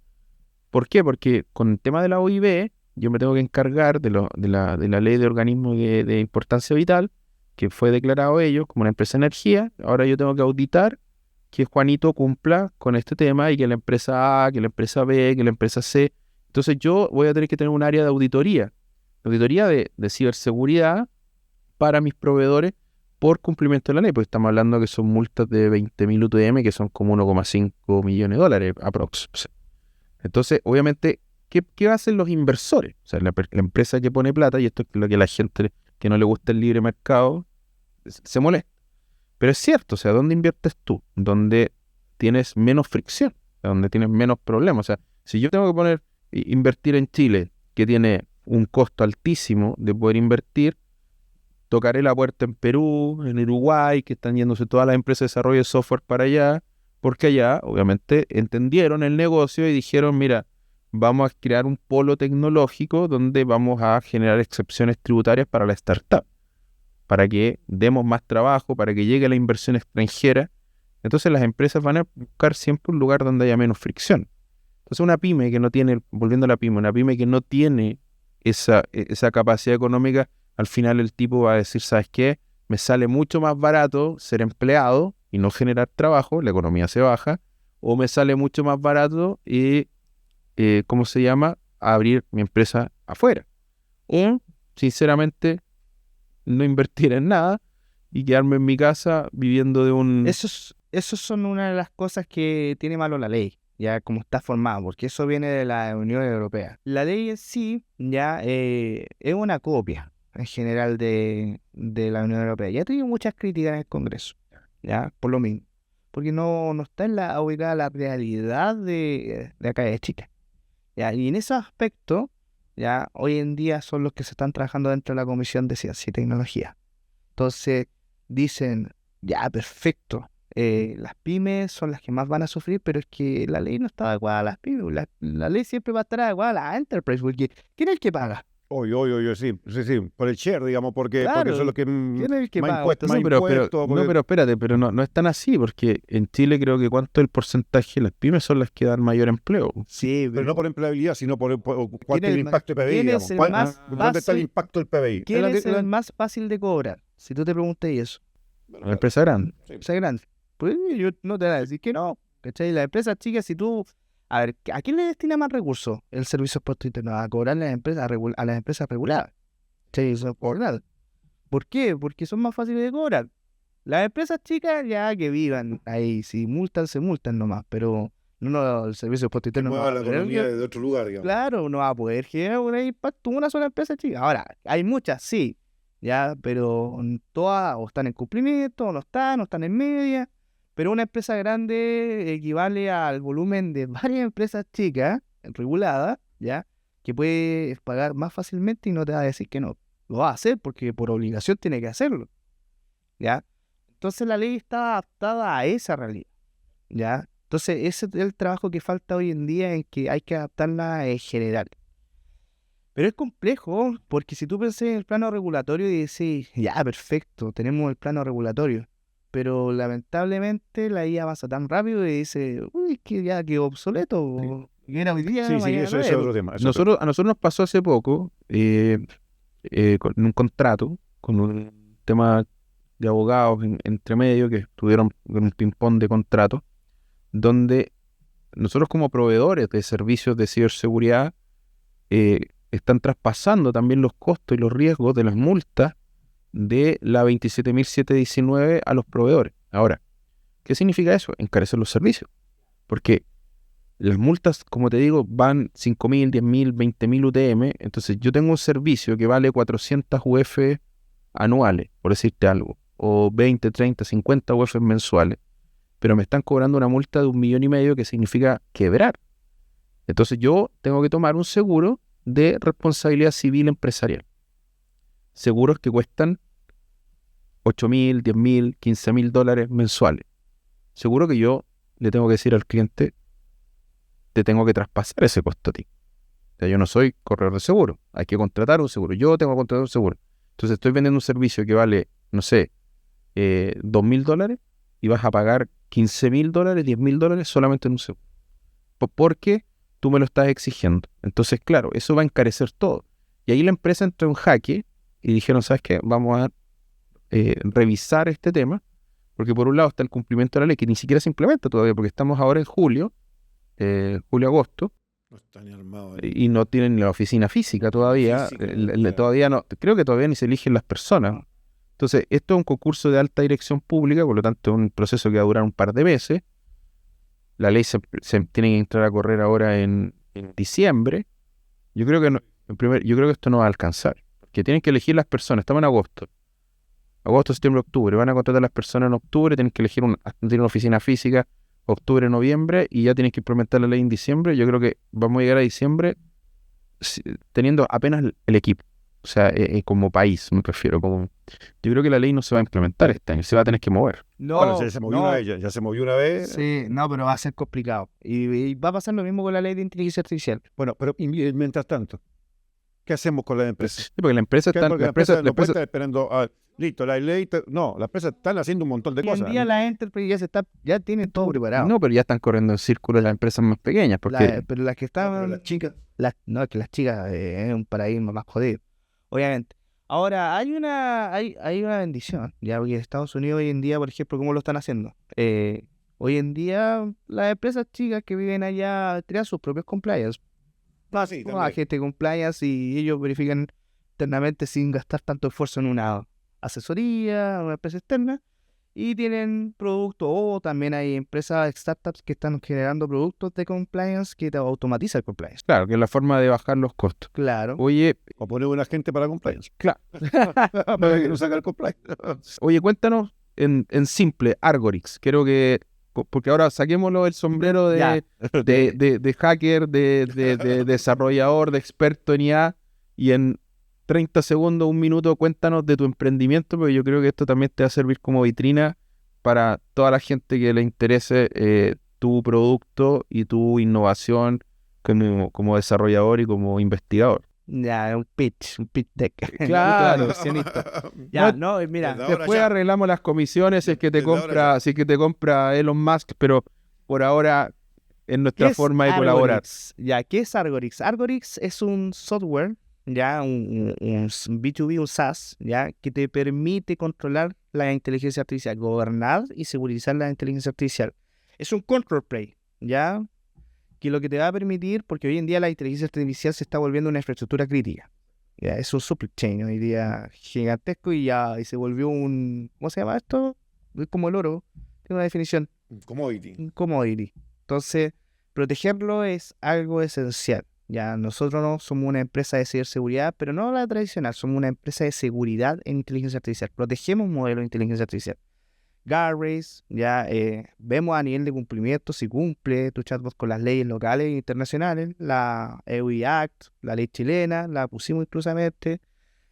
¿por qué? Porque con el tema de la OIV, yo me tengo que encargar de la ley de organismos de importancia vital, que fue declarado ellos como una empresa de energía. Ahora yo tengo que auditar que Juanito cumpla con este tema y que la empresa A, que la empresa B, que la empresa C. Entonces yo voy a tener que tener un área de auditoría de ciberseguridad para mis proveedores por cumplimiento de la ley, porque estamos hablando que son multas de 20.000 UTM, que son como $1,5 millones aproximadamente. Entonces, obviamente, ¿qué hacen los inversores? O sea, la empresa que pone plata, y esto es lo que la gente que no le gusta el libre mercado se molesta. Pero es cierto, o sea, ¿dónde inviertes tú? Donde tienes menos fricción, donde tienes menos problemas. O sea, si yo tengo que invertir en Chile, que tiene un costo altísimo de poder invertir, tocaré la puerta en Perú, en Uruguay, que están yéndose todas las empresas de desarrollo de software para allá, porque allá, obviamente, entendieron el negocio y dijeron, mira, vamos a crear un polo tecnológico donde vamos a generar excepciones tributarias para la startup, para que demos más trabajo, para que llegue la inversión extranjera. Entonces las empresas van a buscar siempre un lugar donde haya menos fricción. Entonces una pyme que no tiene, volviendo a la pyme, una pyme que no tiene esa capacidad económica, al final el tipo va a decir, ¿sabes qué? Me sale mucho más barato ser empleado y no generar trabajo, la economía se baja, o me sale mucho más barato y, ¿cómo se llama? Abrir mi empresa afuera. O sinceramente, no invertir en nada y quedarme en mi casa viviendo de un... Esos son una de las cosas que tiene malo la ley, ya como está formada, porque eso viene de la Unión Europea. La ley en sí ya es una copia en general de la Unión Europea. Ya ha tenido muchas críticas en el Congreso, ya por lo mismo, porque no está ubicada la realidad de acá de Chile. Ya, y en ese aspecto, ya hoy en día son los que se están trabajando dentro de la Comisión de Ciencia y Tecnología. Entonces dicen, ya, perfecto, las pymes son las que más van a sufrir, pero es que la ley no está adecuada a las pymes. La ley siempre va a estar adecuada a la enterprise, porque ¿quién es el que paga? Oye, sí, por el share, digamos, porque Claro, eso es lo que ¿quién es el que más paga? impuestos, No, más pero impuestos, porque- pero espérate, pero no es tan así, porque en Chile creo que cuánto el porcentaje de las pymes son las que dan mayor empleo. Sí, pero no por empleabilidad, sino por cuánto ¿quién es el es impacto de PBI, quién es digamos. el ¿Cuál- más ¿Dónde está el fácil? impacto del PBI? ¿Quién es el más fácil de cobrar? Si tú te preguntas eso, Una empresa grande. empresa grande. Pues yo no te voy a decir que no, ¿cachai? Las empresas chicas, si tú... A ver, ¿a quién le destina más recursos el servicio de puesto interno? A cobrar a las empresas reguladas. ¿Cachai? Eso es por nada. ¿Por qué? Porque son más fáciles de cobrar. Las empresas chicas ya que vivan ahí, si multan, se multan nomás, pero el servicio de puesto interno no va a poder de otro lugar, digamos. claro, no va a poder generar un impacto en una sola empresa chica. Ahora, hay muchas, sí, ya, pero todas o están en cumplimiento, o no están en media. Pero una empresa grande equivale al volumen de varias empresas chicas, reguladas, ya, que puede pagar más fácilmente y no te va a decir que no. Lo va a hacer porque por obligación tiene que hacerlo, ¿ya? Entonces la ley está adaptada a esa realidad, ¿ya? Entonces ese es el trabajo que falta hoy en día en que hay que adaptarla en general. Pero es complejo porque si tú pensás en el plano regulatorio y decís, ya, perfecto, tenemos el plano regulatorio, pero lamentablemente la IA avanza tan rápido y dice, uy, es que ya quedó obsoleto, que era hoy día, Sí, mañana eso no es es. otro tema. A nosotros nos pasó hace poco con un contrato, con un tema de abogados entre medio que estuvieron con un ping-pong de contrato, donde nosotros como proveedores de servicios de ciberseguridad están traspasando también los costos y los riesgos de las multas de la 27.719 a los proveedores. Ahora, ¿qué significa eso? Encarecer los servicios. Porque las multas, como te digo, van 5.000, 10.000, 20.000 UTM. Entonces yo tengo un servicio que vale 400 UF anuales, por decirte algo, o 20, 30, 50 UF mensuales, pero me están cobrando una multa de 1,5 millones que significa quebrar. Entonces yo tengo que tomar un seguro de responsabilidad civil empresarial. Seguros que cuestan 8.000, 10.000, 15.000 dólares mensuales. Seguro que yo le tengo que decir al cliente, te tengo que traspasar ese costo a ti. O sea, yo no soy corredor de seguro, hay que contratar un seguro. Yo tengo que contratar un seguro. Entonces estoy vendiendo un servicio que vale, no sé, 2.000 dólares y vas a pagar 15.000 dólares, 10.000 dólares solamente en un seguro. Porque tú me lo estás exigiendo. Entonces, claro, eso va a encarecer todo. Y ahí la empresa entró en jaque y dijeron, ¿sabes qué? Vamos a revisar este tema, porque por un lado está el cumplimiento de la ley, que ni siquiera se implementa todavía, porque estamos ahora en julio, agosto, No está ni armado. y no tienen la oficina física todavía, Física, todavía no, creo que todavía ni se eligen las personas. Entonces, esto es un concurso de alta dirección pública, por lo tanto es un proceso que va a durar un par de meses. La ley se tiene que entrar a correr ahora en diciembre. Yo creo que yo creo que esto no va a alcanzar, porque tienen que elegir las personas. Estamos en agosto, septiembre, octubre. Van a contratar a las personas en octubre, tienen que elegir tienen una oficina física octubre, noviembre, y ya tienen que implementar la ley en diciembre. Yo creo que vamos a llegar a diciembre teniendo apenas el equipo. O sea, como país, me refiero. Yo creo que la ley no se va a implementar este año, se va a tener que mover. No, Bueno, ya se movió una vez, ya se movió una vez. Sí, no, pero va a ser complicado. Y va a pasar lo mismo con la ley de inteligencia artificial. Bueno, pero mientras tanto, ¿qué hacemos con las empresas? Sí, porque la empresa está... Porque La empresa, no puede estar esperando listo, la ley. No, las empresas están haciendo un montón de Hoy en cosas. día la enterprise ya tienen todo preparado. No, pero ya están corriendo en círculo las empresas más pequeñas, porque... Pero las que estaban... las chicas. No, es que las chicas es un paradigma más jodido, obviamente. Ahora, hay una bendición, ya, porque en Estados Unidos hoy en día, por ejemplo, ¿cómo lo están haciendo? Hoy en día, las empresas chicas que viven allá crean sus propios compliance. Sí, Agente compliance y ellos verifican internamente sin gastar tanto esfuerzo en una asesoría, una empresa externa. Y tienen productos, o también hay empresas, startups que están generando productos de compliance que te automatiza el compliance. Claro, que es la forma de bajar los costos. Claro. Oye, O poner un agente para compliance. claro. Para que no saque el compliance. Oye, cuéntanos en simple, Argorix. Quiero que, porque ahora saquémoslo el sombrero Ya. de hacker, de desarrollador, de experto en IA, y en 30 segundos, un minuto, cuéntanos de tu emprendimiento, porque yo creo que esto también te va a servir como vitrina para toda la gente que le interese tu producto y tu innovación como desarrollador y como investigador. Ya, un pitch deck. Claro. Ya, No, mira, desde ahora después ya. arreglamos las comisiones si es que te Desde ahora compra, ya. si es que te compra Elon Musk, pero por ahora es ¿qué nuestra es forma de colaborar. Argorix? Ya, ¿qué es Argorix? Argorix es un software, ya, un B2B, un SaaS, ya, que te permite controlar la inteligencia artificial, gobernar y segurizar la inteligencia artificial. Es un control play, ya, que lo que te va a permitir, porque hoy en día la inteligencia artificial se está volviendo una infraestructura crítica. Ya, es un supply chain hoy día gigantesco y ya, y se volvió un, ¿cómo se llama esto? Es como el oro, tiene una definición, Commodity. un commodity. Entonces, protegerlo es algo esencial. Ya nosotros no somos una empresa de ciberseguridad, pero no la tradicional, somos una empresa de seguridad en inteligencia artificial. Protegemos modelos de inteligencia artificial. Guardrails, ya vemos a nivel de cumplimiento si cumple tu chatbot con las leyes locales e internacionales, la EUI Act, la ley chilena, la pusimos inclusivamente,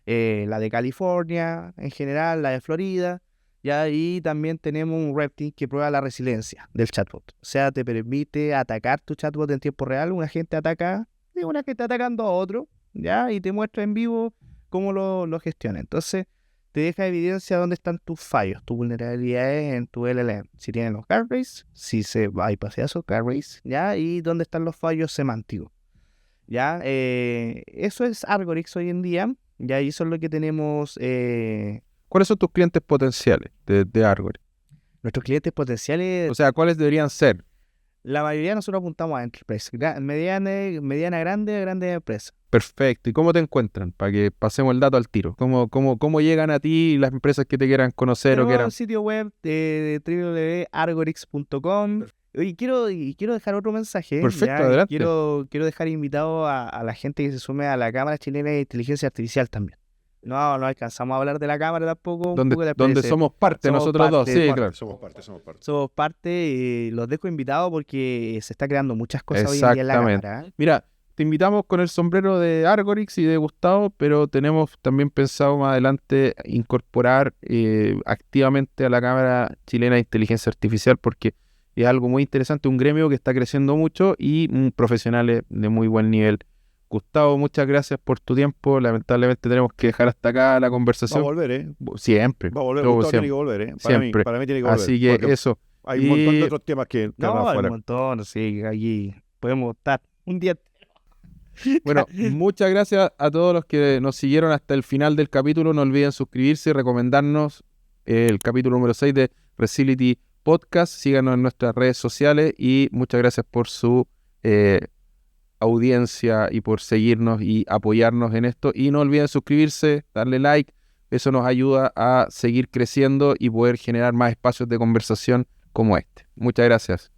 la de California en general, la de Florida, ya, y también tenemos un red team que prueba la resiliencia del chatbot. O sea, te permite atacar tu chatbot en tiempo real. Un agente ataca, y un agente atacando a otro, ya, y te muestra en vivo cómo lo gestiona. Entonces, te deja evidencia dónde están tus fallos, tus vulnerabilidades en tu LLM. Si tienen los guardrails, si se bypassea esos guardrails, ya, y dónde están los fallos semánticos. Ya, eso es Argorix hoy en día. Ya, y eso es lo que tenemos. ¿Cuáles son tus clientes potenciales de Argorix? Nuestros clientes potenciales, O sea, ¿cuáles deberían ser? la mayoría de nosotros apuntamos a enterprise, mediana, grande empresa. Perfecto. ¿Y cómo te encuentran? Para que pasemos el dato al tiro. ¿Cómo llegan a ti las empresas que te quieran conocer o Tenemos quieran? un sitio web de www.argorix.com. Y quiero dejar otro mensaje. Perfecto, ya, adelante. Quiero dejar invitado a la gente que se sume a la Cámara Chilena de Inteligencia Artificial también. No alcanzamos a hablar de la Cámara tampoco. Un poco de Donde PDC. somos parte Somos nosotros dos. parte, Sí, parte. claro. Somos parte. Somos parte y los dejo invitados porque se está creando muchas cosas hoy en día en la Exactamente. Cámara. Mira, te invitamos con el sombrero de Argorix y de Gustavo, pero tenemos también pensado más adelante incorporar activamente a la Cámara Chilena de Inteligencia Artificial porque es algo muy interesante, un gremio que está creciendo mucho y profesionales de muy buen nivel. Gustavo, muchas gracias por tu tiempo. Lamentablemente tenemos que dejar hasta acá la Va a conversación. volver, ¿eh? Siempre. Va a volver. Todo Gustavo tiene siempre. que volver, ¿eh? Siempre. Para mí tiene que volver. Así que Porque eso. hay un montón de Y otros temas que No, andan hay un afuera. montón, sí, allí podemos estar un día. bueno, muchas gracias a todos los que nos siguieron hasta el final del capítulo. No olviden suscribirse y recomendarnos el capítulo número 6 de Resility Podcast. Síganos en nuestras redes sociales y muchas gracias por su audiencia y por seguirnos y apoyarnos en esto. Y no olviden suscribirse, darle like. Eso nos ayuda a seguir creciendo y poder generar más espacios de conversación como este. Muchas gracias.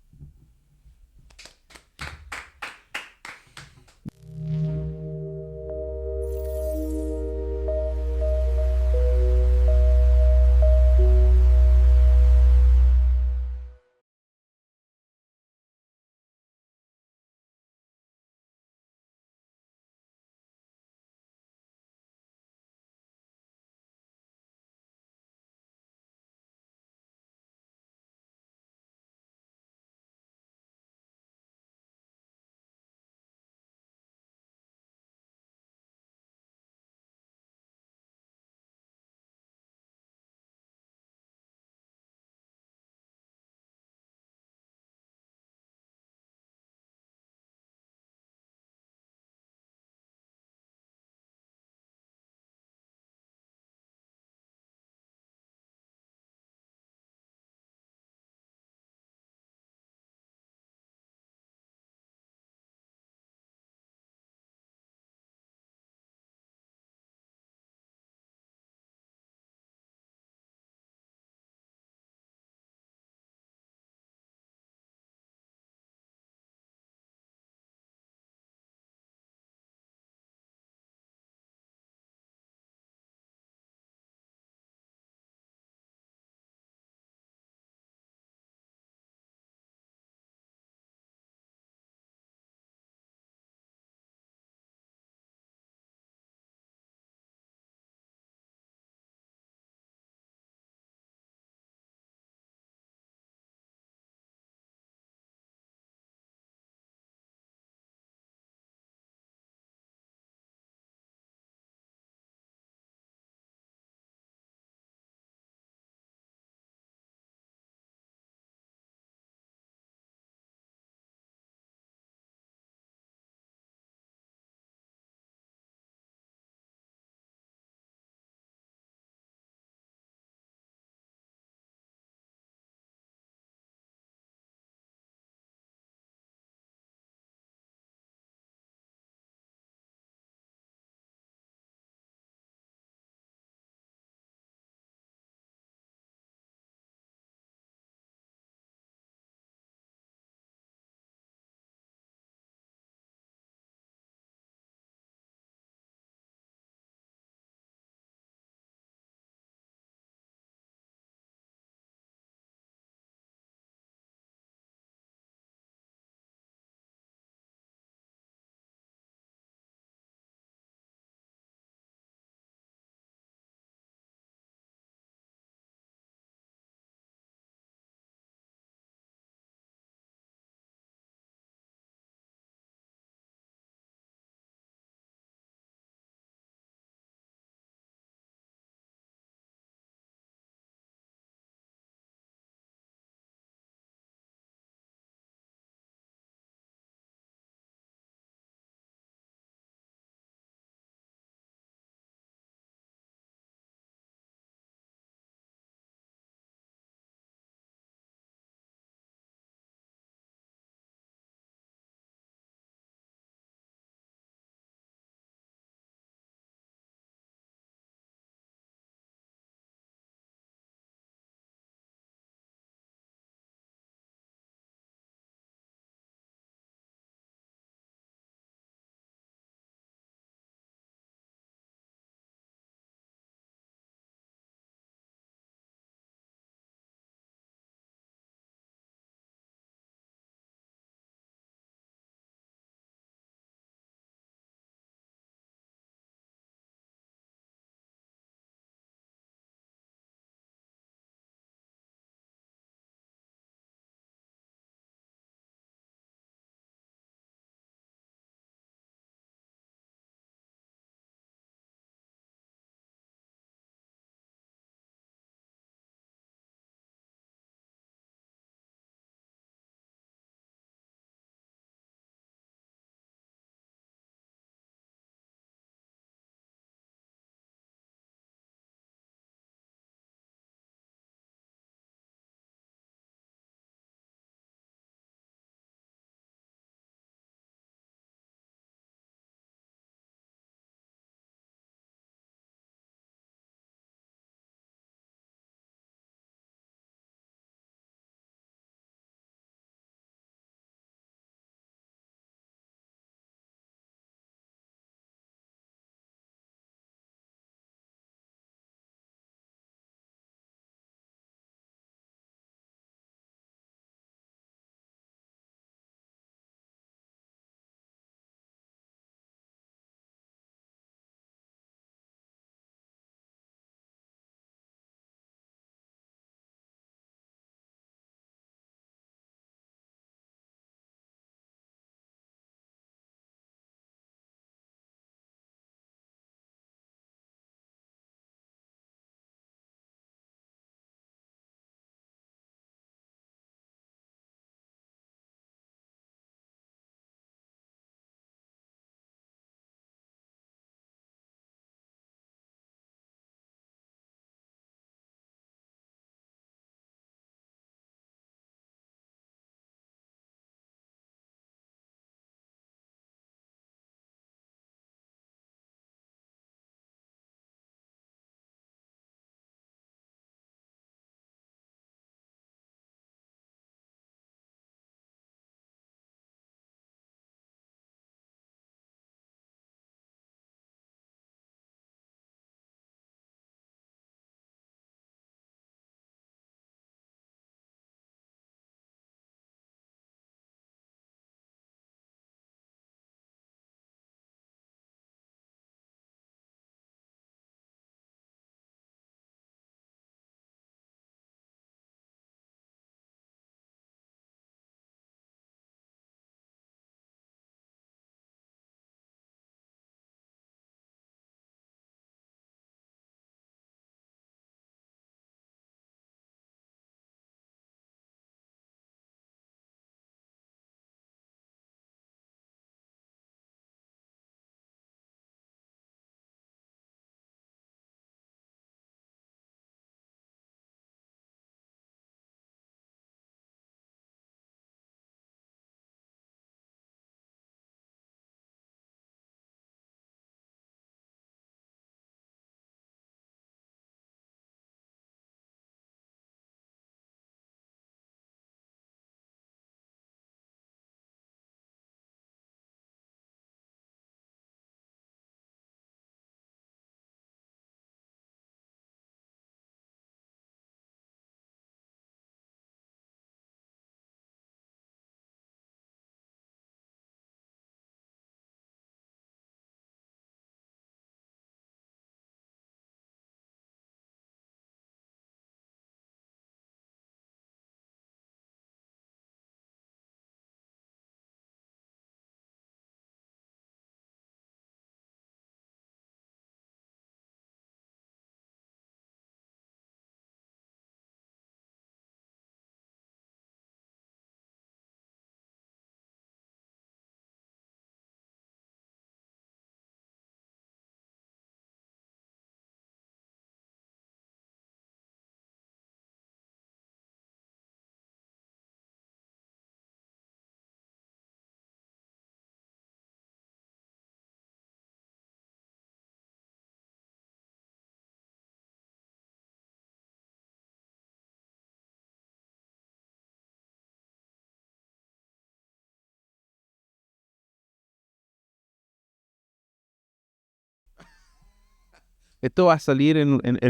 Esto va a salir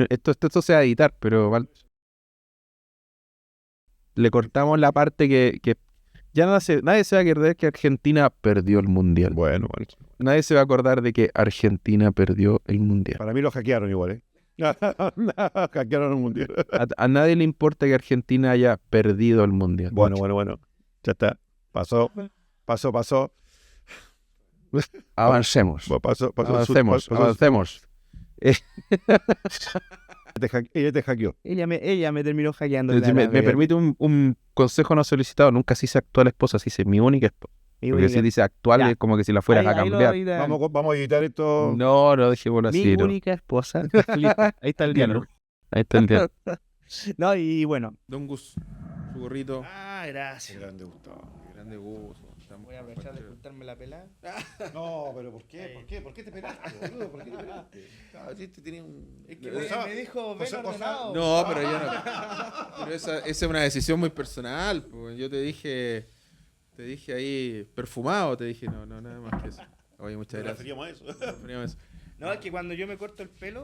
esto se va a editar, pero le cortamos la parte que ya nadie se va a acordar que Argentina perdió el Mundial. Bueno. Nadie se va a acordar de que Argentina perdió el Mundial. Para mí lo hackearon igual, ¿eh? Hackearon el mundial. A nadie le importa que Argentina haya perdido el Mundial. Bueno. Ya está. Pasó. Avancemos. Pasó. Avancemos. Ella te hackeó. Ella me terminó hackeando. Si me permite un consejo no solicitado, nunca se dice actual esposa, se dice mi única esposa. Porque si dice actual Ya. es como que si la fueras a cambiar. Vamos a editar esto. No, dejémoslo Mi así. única esposa. Listo. Ahí está el diálogo. Ahí está el día. No, y bueno. Don Gus, su gorrito. Gracias. Grande Gustavo. Grande Gus. Voy a aprovechar de cortarme la pelada. No, pero ¿por qué? ¿Por qué te pelaste, boludo? ¿Por qué te pelaste? Este tenía un... Es que me dijo, ven ordenado. No, pero yo no. Pero esa es una decisión muy personal. Pues. Yo te dije ahí perfumado, te dije, no, nada más que eso. Oye, muchas gracias. Referíamos a eso. Referíamos a eso. No, es que cuando yo me corto el pelo,